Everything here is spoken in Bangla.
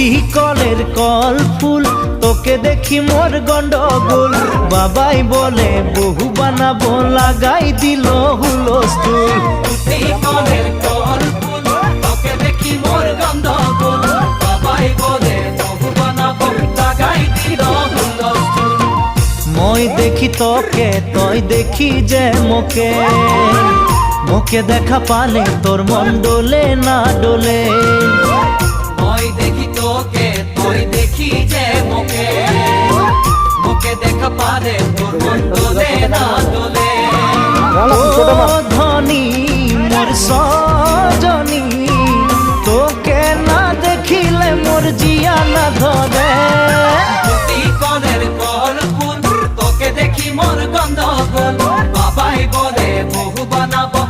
তুই কলের কল ফুল, তোকে দেখি মোর গন্ডগোল। বাবাই বলে বহু বানাবো, লাগাই দিল হুলস্থুল। তুই কলের কল ফুল, তোকে দেখি মোর গন্ডগোল। বাবাই বলে বহু বানাবো, লাগাই দিল হুলস্থুল। মই দেখি তোকে, তই দেখি যে মোকে, মোকে দেখা পালে তোর মন ডোলে না ডোলে। মই দেখি তোকে, তুই দেখি যে মোকে, মোকে দেখা পারে তোর মন দোলে না দোলে। ও ধনী মোর সজনী, তোকে না দেখিলে মোর জিয়া না ধরে। তুই কলের কল ফুল, তোকে দেখি মোর গন্ডগোল। বাবাই বলে বহু বানাবো।